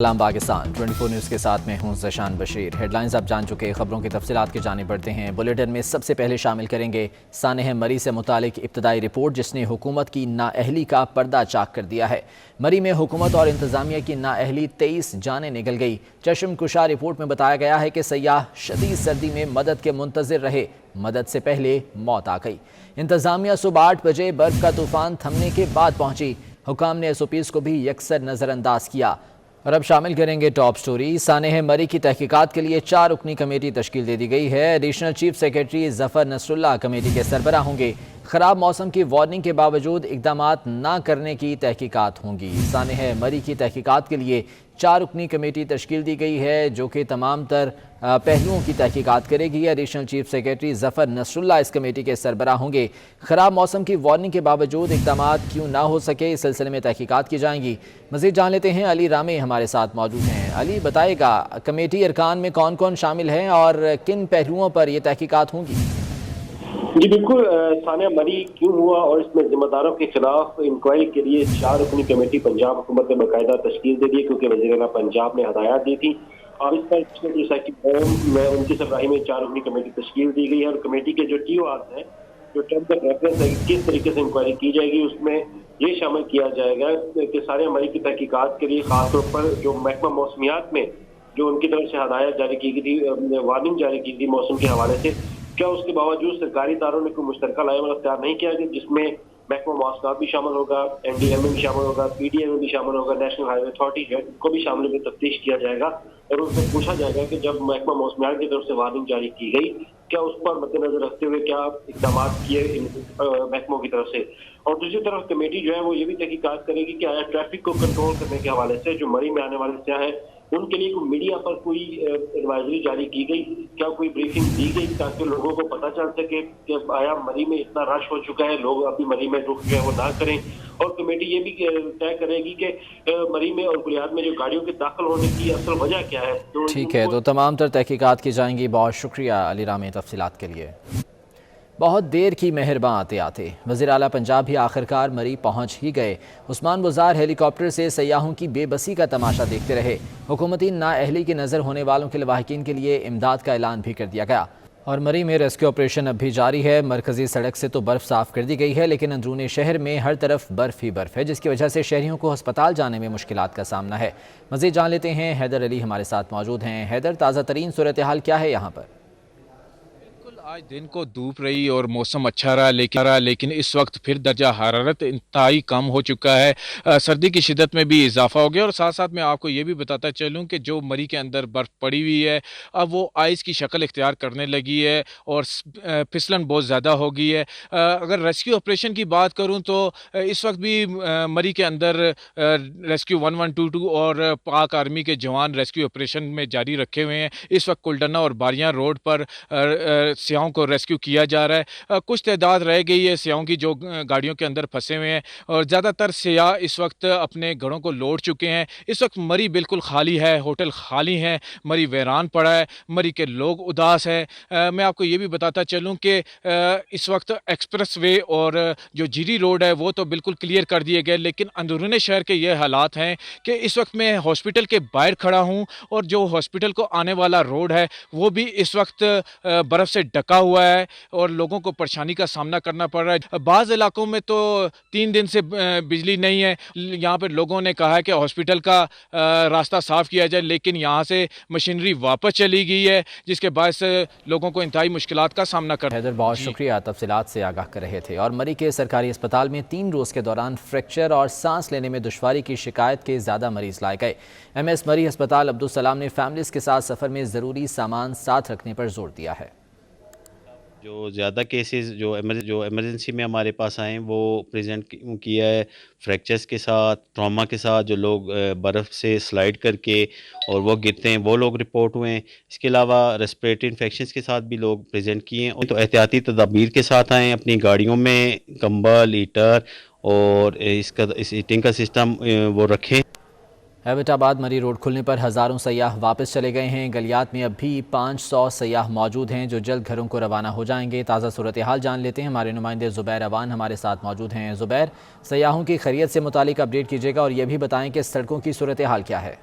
سلام پاکستان 24 نیوز کے ساتھ میں ہوں زشان بشیر۔ ہیڈ لائنز آپ جان چکے، خبروں کی تفصیلات کی جانب بڑھتے ہیں۔ بلیٹن میں سب سے پہلے شامل کریں گے سانحہ مری سے متعلق ابتدائی رپورٹ جس نے حکومت کی نااہلی کا پردہ چاک کر دیا ہے۔ مری میں حکومت اور انتظامیہ کی نااہلی 23 جانیں نگل گئی۔ چشم کشا رپورٹ میں بتایا گیا ہے کہ سیاح شدید سردی میں مدد کے منتظر رہے، مدد سے پہلے موت آ گئی۔ انتظامیہ صبح 8 بجے برف کا طوفان تھمنے کے بعد پہنچی۔ حکام نے SOPs کو بھی یکسر نظر انداز کیا۔ اور اب شامل کریں گے ٹاپ سٹوری۔ سانحہ مری کی تحقیقات کے لیے 4 رکنی کمیٹی تشکیل دے دی گئی ہے۔ ایڈیشنل چیف سیکرٹری ظفر نصر اللہ کمیٹی کے سربراہ ہوں گے۔ خراب موسم کی وارننگ کے باوجود اقدامات نہ کرنے کی تحقیقات ہوں گی۔ سانحہ مری کی تحقیقات کے لیے 4 رکنی کمیٹی تشکیل دی گئی ہے جو کہ تمام تر پہلوؤں کی تحقیقات کرے گی۔ ایڈیشنل چیف سیکرٹری ظفر نصر اللہ اس کمیٹی کے سربراہ ہوں گے۔ خراب موسم کی وارننگ کے باوجود اقدامات کیوں نہ ہو سکے، اس سلسلے میں تحقیقات کی جائیں گی۔ مزید جان لیتے ہیں، علی رامے ہمارے ساتھ موجود ہیں۔ علی بتائے گا کمیٹی ارکان میں کون کون شامل ہیں اور کن پہلوؤں پر یہ تحقیقات ہوں گی؟ جی بالکل، سانحہ مری کیوں ہوا اور اس میں ذمہ داروں کے خلاف انکوائری کے لیے 4 رکنی کمیٹی پنجاب حکومت نے باقاعدہ تشکیل دے دی کیونکہ وزیر اعلیٰ پنجاب نے ہدایات دی تھی اور اس پر میں ان کی سربراہی میں 4 رکنی کمیٹی تشکیل دی گئی ہے۔ اور کمیٹی کے جو TORs ہیں، جو ٹرمز آف ریفرنس ہے، کس طریقے سے انکوائری کی جائے گی، اس میں یہ شامل کیا جائے گا کہ سانحہ مری کی تحقیقات کے لیے خاص طور پر جو محکمہ موسمیات میں جو ان کی طرف سے ہدایت جاری کی گئی تھی، وارننگ جاری کی تھی موسم کے حوالے سے، کیا اس کے باوجود سرکاری اداروں نے کوئی مشترکہ لائحہ اختیار نہیں کیا جس میں محکمہ مواصلات بھی شامل ہوگا، NDMA بھی شامل ہوگا، PDMA بھی شامل ہوگا، نیشنل ہائی وے اتھارٹی جو ہے ان کو بھی شامل میں تفتیش کیا جائے گا اور ان سے پوچھا جائے گا کہ جب محکمہ موسمیات کی طرف سے وارننگ جاری کی گئی کیا اس پر مد نظر رکھتے ہوئے کیا اقدامات کیے ان محکموں کی طرف سے۔ اور دوسری طرف کمیٹی جو ہے وہ یہ بھی تحقیقات کرے گی کہ آیا ٹریفک کو کنٹرول کرنے کے حوالے سے جو مری میں آنے والے سیاح ہیں ان کے لیے کوئی میڈیا پر کوئی ایڈوائزری جاری کی گئی، کیا کوئی بریفنگ دی گئی تاکہ لوگوں کو پتہ چل سکے کہ آیا مری میں اتنا رش ہو چکا ہے، لوگ ابھی مری میں رخ جو ہے وہ نہ کریں۔ اور کمیٹی یہ بھی طے کرے گی کہ مری میں اور بلیاد میں جو گاڑیوں کے داخل ہونے کی اصل وجہ کیا ہے۔ ٹھیک ہے، تو تمام تر تحقیقات کی جائیں گی۔ بہت شکریہ علی رامے تفصیلات کے لیے۔ بہت دیر کی مہرباں آتے آتے وزیر اعلیٰ پنجاب بھی آخرکار مری پہنچ ہی گئے۔ عثمان بزار ہیلی کاپٹر سے سیاحوں کی بے بسی کا تماشا دیکھتے رہے۔ حکومتی نااہلی کی نظر ہونے والوں کے لواحقین کے لیے امداد کا اعلان بھی کر دیا گیا اور مری میں ریسکیو آپریشن اب بھی جاری ہے۔ مرکزی سڑک سے تو برف صاف کر دی گئی ہے لیکن اندرون شہر میں ہر طرف برف ہی برف ہے جس کی وجہ سے شہریوں کو ہسپتال جانے میں مشکلات کا سامنا ہے۔ مزید جان لیتے ہیں، حیدر علی ہمارے ساتھ موجود ہیں۔ حیدر، تازہ ترین صورتحال کیا ہے یہاں پر؟ آج دن کو دھوپ رہی اور موسم اچھا رہا لیکن اس وقت پھر درجہ حرارت انتہائی کم ہو چکا ہے۔ سردی کی شدت میں بھی اضافہ ہو گیا اور ساتھ ساتھ میں آپ کو یہ بھی بتاتا چلوں کہ جو مری کے اندر برف پڑی ہوئی ہے اب وہ آئس کی شکل اختیار کرنے لگی ہے اور پھسلن بہت زیادہ ہو گئی ہے۔ اگر ریسکیو آپریشن کی بات کروں تو اس وقت بھی مری کے اندر ریسکیو 1122 اور پاک آرمی کے جوان ریسکیو آپریشن میں جاری رکھے ہوئے ہیں۔ اس وقت کلڈنا اور باریاں روڈ پر سیاحوں کو ریسکیو کیا جا رہا ہے۔ کچھ تعداد رہ گئی ہے سیاحوں کی جو گاڑیوں کے اندر پھنسے ہوئے ہیں اور زیادہ تر سیاح اس وقت اپنے گھروں کو لوٹ چکے ہیں۔ اس وقت مری بالکل خالی ہے، ہوٹل خالی ہیں، مری ویران پڑا ہے، مری کے لوگ اداس ہیں۔ میں آپ کو یہ بھی بتاتا چلوں کہ اس وقت ایکسپریس وے اور جو جیری روڈ ہے وہ تو بالکل کلیئر کر دیے گئے لیکن اندرون شہر کے یہ حالات ہیں کہ اس وقت میں ہاسپٹل کے باہر کھڑا ہوں اور جو ہاسپٹل کو آنے والا روڈ ہے وہ بھی اس وقت برف سے ڈکا ہوا ہے اور لوگوں کو پریشانی کا سامنا کرنا پڑ رہا ہے۔ بعض علاقوں میں تو 3 دن سے بجلی نہیں ہے۔ یہاں پر لوگوں نے کہا ہے کہ ہاسپٹل کا راستہ صاف کیا جائے لیکن یہاں سے مشینری واپس چلی گئی ہے جس کے باعث لوگوں کو انتہائی مشکلات کا سامنا کرنا۔ حیدر بہت شکریہ، تفصیلات سے آگاہ کر رہے تھے۔ اور مری کے سرکاری اسپتال میں 3 روز کے دوران فریکچر اور سانس لینے میں دشواری کی شکایت کے زیادہ مریض لائے گئے۔ MS مری ہسپتال عبدالسلام نے فیملیز کے ساتھ سفر میں ضروری سامان ساتھ رکھنے پر زور دیا ہے۔ جو زیادہ کیسز جو ایمرجنسی میں ہمارے پاس آئے ہیں وہ پریزنٹ کیا ہے فریکچرز کے ساتھ، ٹراما کے ساتھ، جو لوگ برف سے سلائڈ کر کے اور وہ گرتے ہیں وہ لوگ رپورٹ ہوئے ہیں۔ اس کے علاوہ ریسپریٹری انفیکشنز کے ساتھ بھی لوگ پریزنٹ کیے ہیں۔ تو احتیاطی تدابیر کے ساتھ آئیں، اپنی گاڑیوں میں کمبل، ہیٹر اور اس ہیٹنگ کا سسٹم وہ رکھیں۔ ایبٹ آباد مری روڈ کھلنے پر ہزاروں سیاح واپس چلے گئے ہیں۔ گلیات میں اب بھی 500 سیاح موجود ہیں جو جلد گھروں کو روانہ ہو جائیں گے۔ تازہ صورتحال جان لیتے ہیں، ہمارے نمائندے زبیر اوان ہمارے ساتھ موجود ہیں۔ زبیر، سیاحوں کی خیریت سے متعلق اپڈیٹ کیجیے گا اور یہ بھی بتائیں کہ سڑکوں کی صورتحال کیا ہے۔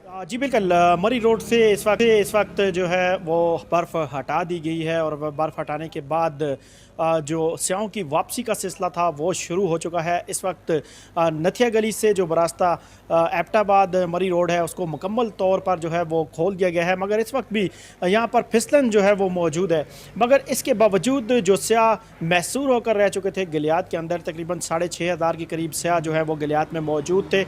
जी बिल्कुल, मरी रोड से इस वक्त जो है वो बर्फ़ हटा दी गई है और बर्फ़ हटाने के बाद जो स्याहों की वापसी का सिलसिला था वो शुरू हो चुका है। इस वक्त नथिया गली से जो रास्ता एबटाबाद मरी रोड है उसको मुकम्मल तौर पर जो है वो खोल दिया गया है, मगर इस वक्त भी यहाँ पर फिसलन जो है वो मौजूद है। मगर इसके बावजूद जो स्याह मैसूर होकर रह चुके थे गलियात के अंदर, तकरीबन 6,500 के करीब स्याह जो है वो गलियात में मौजूद थे,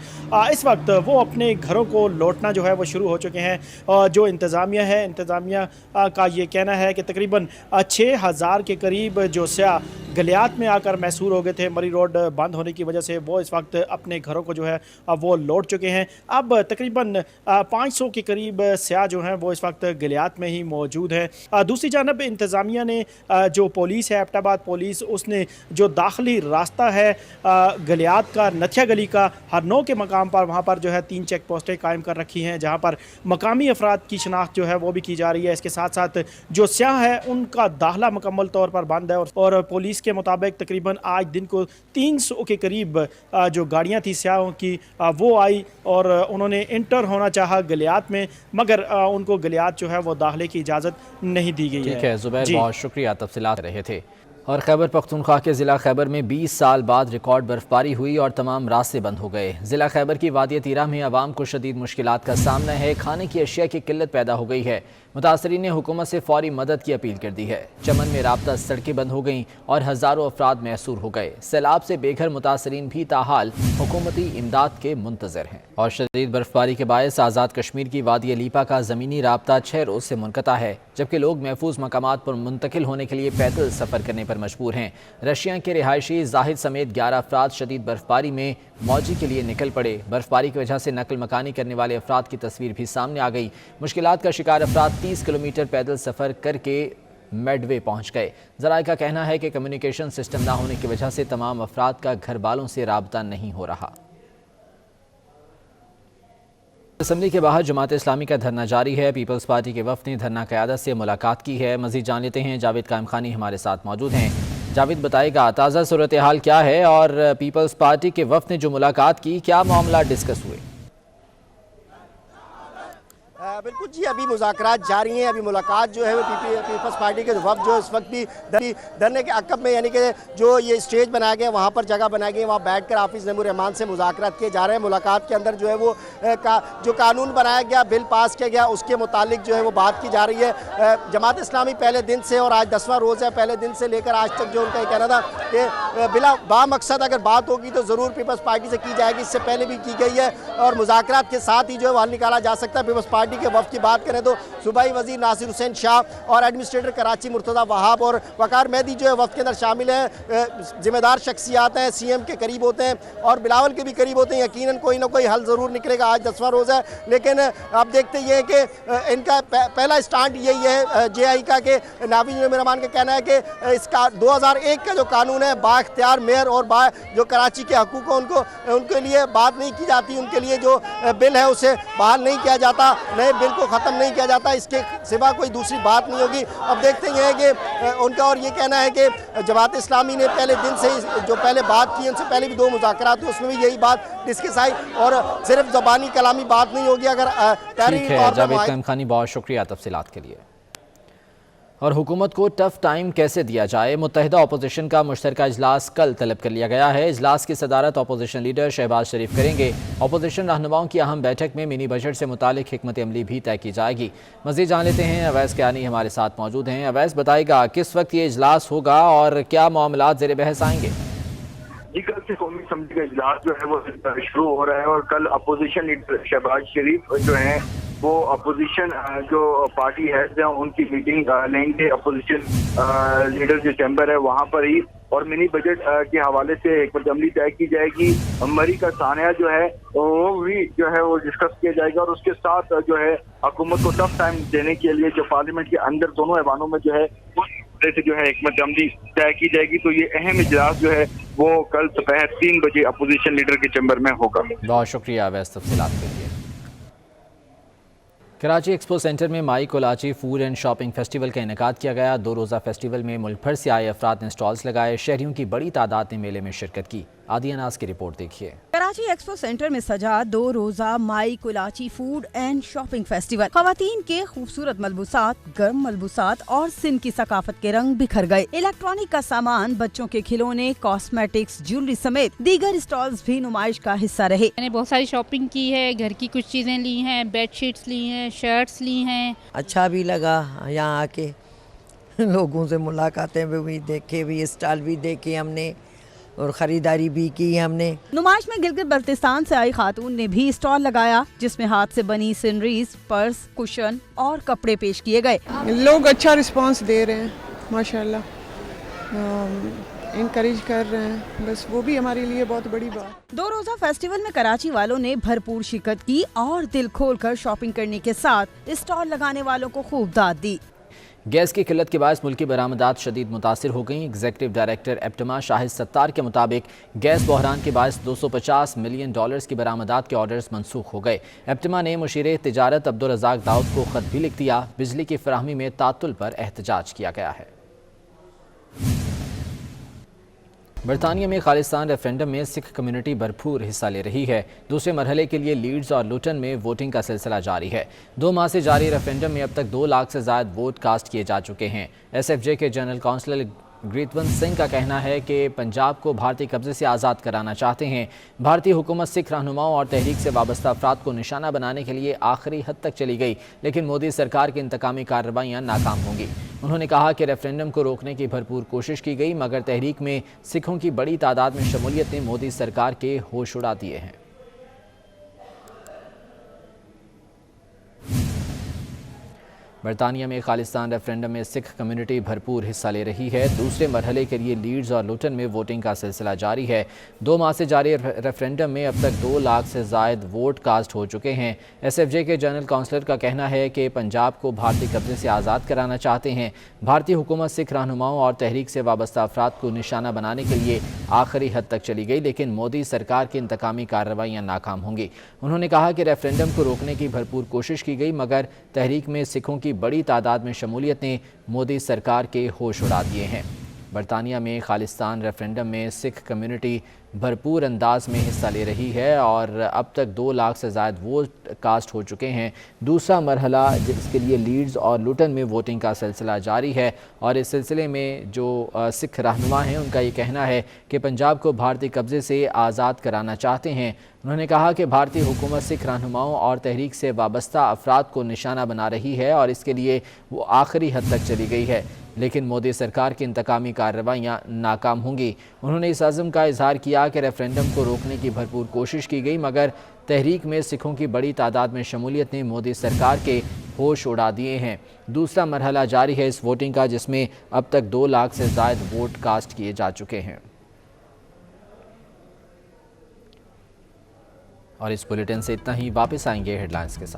इस वक्त वो अपने घरों को लौटना जो है वो शुरू हो चुके हैं। जो इंतज़ामिया का ये कहना है कि तकरीबन 6,000 के करीब जो स्याह गलियात में आकर मैसूर हो गए थे मरी रोड बंद होने की वजह से, वो इस वक्त अपने घरों को जो है वो लौट चुके हैं। अब तकरीबन 500 के करीब स्याह जो हैं वो इस वक्त गलियात में ही मौजूद हैं। दूसरी जानब इंतज़ामिया ने जो पुलिस है एबटाबाद पुलिस, उसने जो दाखिली रास्ता है गलियात का नथिया गली का हरनौ के मकाम पर, वहाँ पर जो है 3 चेक पोस्टें कायम कर रखी हैं जहाँ पर मकामी अफराद की शनाख्त जो है वो भी की जा रही है। इसके साथ साथ जो स्याह है उनका दाखिला मुकम्मल तौर पर बंद है और पुलिस के मुताबिक तकरीबन आज दिन को 300 के करीब जो गाड़ियां थी स्याहों की वो आई और उन्होंने इंटर होना चाहा गलियात में, मगर उनको गलियात जो है वो दाखिले की इजाज़त नहीं दी गई है। ठीक है ज़ुबैर, बहुत शुक्रिया, तफसीलात रहे थे। और खैबर पख्तूनख्वा के ज़िला खैबर में 20 साल बाद रिकॉर्ड बर्फबारी हुई और तमाम रास्ते बंद हो गए। ज़िला खैबर की वादी तीरा में आवाम को शदीद मुश्किलात का सामना है, खाने की अशिया की किल्लत पैदा हो गई है। मुतासरीन ने हुकूमत से फौरी मदद की अपील कर दी है। चमन में राब्ता सड़कें बंद हो गईं और हज़ारों अफराद मैसूर हो गए। सैलाब से बेघर मुतासरीन भी ताहाल हुकूमती इमदाद के मुंतज़र हैं। और शदीद बर्फबारी के बायस आज़ाद कश्मीर की वादी लीपा का ज़मीनी राब्ता 6 रोज़ से मुनक़ता है, जबकि लोग महफूज मकामात पर मुंतकिल होने के लिए पैदल सफ़र करने पर मजबूर हैं। रशिया के रिहायशी जाहिद समेत 11 अफराद शदीद बर्फबारी में मौजी के लिए निकल पड़े। बर्फबारी की वजह से नकल मकानी करने वाले अफराद की तस्वीर भी सामने आ गई। मुश्किलात का शिकार अफराद 30 किलोमीटर पैदल सफ़र करके मेडवे पहुंच गए। ज़राए का कहना है कि कम्युनिकेशन सिस्टम ना होने की वजह से तमाम अफराद का घर वालों से राबता नहीं हो रहा। असम्बली के बाहर जमात इस्लामी का धरना जारी है। पीपल्स पार्टी के वफ़द ने धरना क़यादत से मुलाकात की है। मज़ीद जान लेते हैं, जावेद कायम खानी हमारे साथ मौजूद हैं। जावेद, बताएगा ताज़ा सूरत हाल क्या है और पीपल्स पार्टी के वफ़द ने जो मुलाकात की, क्या मामला डिस्कस हुए? बिल्कुल जी, अभी मुज़ाकरात जारी हैं। अभी मुलाकात जो है वो पीपल्स पार्टी के वफ़द जो इस वक्त भी धरने के अक़ब में, यानी कि जो ये स्टेज बनाया गया वहाँ पर जगह बनाई गई, वहाँ बैठ कर हाफिज़ नईमुर रहमान से मुज़ाकरात किए जा रहे हैं। मुलाकात के अंदर जो है वो जो कानून बनाया गया, बिल पास किया गया, उसके मुतालिक जो है वो बात की जा रही है। जमात इस्लामी पहले दिन से, और आज 10वां रोज़ है, पहले दिन से लेकर आज तक जो उनका ये कहना था कि बिला बामकसद अगर बात होगी तो ज़रूर पीपल्स पार्टी से की जाएगी। इससे पहले भी की गई है और मुज़ाकरात के साथ ही जो है वो हल निकाला जा सकता है। पीपल्स पार्टी के वफ़द की बात करें तो सूबाई वज़ीर नासिर हुसैन शाह और एडमिनिस्ट्रेटर कराची मुर्तज़ा वहाब और वकार मेहदी जो है वफ़द के अंदर शामिल हैं। ज़िम्मेदार शख्सियात हैं, सीएम के करीब होते हैं और बिलावल के भी करीब होते हैं। यकीनन कोई ना कोई हल ज़रूर निकलेगा। आज 10वां रोज़ है, लेकिन आप देखते ये कि इनका पहला स्टैंड यही है JI का कि नाफिज़ नईमुर रहमान का कहना है कि इसका 2001 का जो कानून है, बाख्तियार मेयर और जो कराची के हकूक़ उनके लिए बात नहीं की जाती, उनके लिए जो बिल है उसे बहाल नहीं किया जाता, नए बिल को ख़त्म नहीं किया जाता, इसके सिवा कोई दूसरी बात नहीं होगी। अब देखते हैं कि उनका और ये कहना है कि जमात इस्लामी ने पहले दिन से जो पहले बात की, उनसे पहले भी 2 मुज़ाकरात हुए, उसमें भी यही बात डिस्कस आई और सिर्फ ज़बानी कलामी बात नहीं होगी। अगर ठीक है जावेद कायम खानी, बहुत शुक्रिया तफसीलात के लिए। और हुकूमत को टफ टाइम कैसे दिया जाए, मुत्तहिदा अपोजिशन का मुश्तरका इजलास कल तलब कर लिया गया है। इजलास की सदारत अपोजिशन लीडर शहबाज शरीफ करेंगे। अपोजिशन रहनुमाओं की अहम बैठक में मिनी बजट से मुतालिक हिकमत अमली भी तय की जाएगी। मज़ीद जान लेते हैं, अवैस कियानी हमारे साथ मौजूद हैं। अवैस, बताएगा किस वक्त ये इजलास होगा और क्या मामलात ज़ेर बहस आएंगे? जी, कल से कौमी असम्बली का इजलास जो है वो शुरू हो रहा है और कल अपोजिशन लीडर शहबाज शरीफ जो है वो अपोजिशन जो पार्टी हेड्स हैं उनकी मीटिंग लेंगे। अपोजिशन लीडर जो चैम्बर है वहाँ पर ही, और मिनी बजट के हवाले से हिकमत अमली तय की जाएगी। मरी का सानिया जो है वो भी जो है वो डिस्कस किया जाएगा और उसके साथ जो है हुकूमत को टफ टाइम देने के लिए जो पार्लियामेंट के अंदर दोनों ऐवानों में जो है से जो है हिकमत अमली तय की जाएगी। तो ये अहम इजलास जो है वो कल दोपहर 3 बजे अपोजिशन लीडर के चैम्बर में होगा। बहुत शुक्रिया अवैस तफसीलात के लिए। कराची एक्सपो सेंटर में माई कोलाची फूड एंड शॉपिंग फेस्टिवल का इनेकाद किया गया। 2 रोज़ा फेस्टिवल में मुल्क भर से आए अफराद ने स्टॉल्स लगाए। शहरियों की बड़ी तादाद ने मेले में शिरकत की। आदि अनास की रिपोर्ट देखिए। कराची एक्सपो सेंटर में सजा 2 रोजा Mai Kolachi food and shopping festival. खवातीन के खूबसूरत मलबूसात, गर्म मलबूसात और सिंध की सकाफत के रंग बिखर गए। इलेक्ट्रॉनिक का सामान, बच्चों के खिलौने, कॉस्मेटिक्स, ज्वेलरी समेत दीगर स्टॉल्स भी नुमाइश का हिस्सा रहे। मैंने बहुत सारी शॉपिंग की है, घर की कुछ चीज़ें ली हैं, बेडशीट्स ली हैं, शर्ट्स ली हैं। अच्छा भी लगा यहाँ आके, लोगों से मुलाकातें भी हुई, देखे भी, स्टॉल भी देखे हमने और ख़रीदारी भी की हमने। नुमाइश में गिलगित बल्तिस्तान से आई खातून ने भी स्टॉल लगाया, जिसमें हाथ से बनी सीनरीज, पर्स, कुशन और कपड़े पेश किए गए। लोग अच्छा रिस्पांस दे रहे हैं माशाल्लाह, इनकरेज कर रहे हैं, बस वो भी हमारे लिए बहुत बड़ी बात। 2 रोजा फेस्टिवल में कराची वालों ने भरपूर शिरकत की और दिल खोल कर शॉपिंग करने के साथ स्टॉल लगाने वालों को खूब दाद दी। गैस की किल्लत के बायस मुल्की बरामदात शदीद मुतासिर हो गई। एग्जीक्यूटिव डायरेक्टर एप्टमा शाहिद सत्तार के मुताबिक गैस बहरान के बायस $250 मिलियन की बरामदात के ऑर्डर्स मनसूख हो गए। एप्टमा ने मुशीर तिजारत अब्दुल रज़ाक दाऊद को खत भी लिख दिया। बिजली की फराहमी में तातुल पर एहतजाज किया गया है। बरतानिया में खालिस्तान रेफरेंडम में सिख कम्युनिटी भरपूर हिस्सा ले रही है। दूसरे मरहले के लिए लीड्स और लुटन में वोटिंग का सिलसिला जारी है। 2 माह से जारी रेफरेंडम में अब तक 2 लाख से ज़्यादा वोट कास्ट किए जा चुके हैं। SFJ के जनरल काउंसलर ग्रीतवंत सिंह का कहना है कि पंजाब को भारतीय कब्जे से आज़ाद कराना चाहते हैं। भारतीय हुकूमत सिख रहनुमाओं और तहरीक से वाबस्ता अफराद को निशाना बनाने के लिए आखिरी हद तक चली गई, लेकिन मोदी सरकार की इंतकामी कार्रवाइयाँ नाकाम होंगी। उन्होंने कहा कि रेफरेंडम को रोकने की भरपूर कोशिश की गई, मगर तहरीक में सिखों की बड़ी तादाद में शमूलियत ने मोदी सरकार के होश उड़ा दिए हैं। बरतानिया में खालिस्तान रेफरेंडम में सिख कम्युनिटी भरपूर हिस्सा ले रही है। दूसरे मरहले के लिए लीड्स और लुटन में वोटिंग का सिलसिला जारी है। 2 माह से जारी रेफरेंडम में अब तक 2 लाख से ज़ायद वोट कास्ट हो चुके हैं। SFJ के जनरल काउंसलर का कहना है कि पंजाब को भारतीय कब्जे से आज़ाद कराना चाहते हैं। भारतीय हुकूमत सिख रहनुमाओं और तहरीक से वाबस्ता अफराद को निशाना बनाने के लिए आखिरी हद तक चली गई, लेकिन मोदी सरकार की इंतकामी कार्रवाइयाँ नाकाम होंगी। उन्होंने कहा कि रेफरेंडम को रोकने की भरपूर कोशिश की गई, मगर तहरीक में सिखों की बड़ी तादाद में शमूलियत ने मोदी सरकार के होश उड़ा दिए हैं। बरतानिया में खालिस्तान रेफरेंडम में सिख कम्युनिटी भरपूर अंदाज में हिस्सा ले रही है और अब तक 2 लाख से ज़्यादा वोट कास्ट हो चुके हैं। दूसरा मरहला जिसके लिए लीड्स और लुटन में वोटिंग का सिलसिला जारी है और इस सिलसिले में जो सिख रहनुमा हैं उनका ये कहना है कि पंजाब को भारतीय कब्जे से आज़ाद कराना चाहते हैं। उन्होंने कहा कि भारतीय हुकूमत सिख रहनुमाओं और तहरीक से वाबस्ता अफराद को निशाना बना रही है और इसके लिए वो आखिरी हद तक चली गई है, लेकिन मोदी सरकार की इंतकामी कार्रवाइयाँ नाकाम होंगी। उन्होंने इस अज़्म का इजहार किया कि रेफरेंडम को रोकने की भरपूर कोशिश की गई, मगर तहरीक में सिखों की बड़ी तादाद में शमूलियत ने मोदी सरकार के होश उड़ा दिए हैं। दूसरा मरहला जारी है इस वोटिंग का, जिसमें अब तक 2 लाख से ज़ायद वोट कास्ट किए जा चुके हैं। और इस बुलेटिन से इतना ही। वापस आएंगे हेडलाइंस के साथ।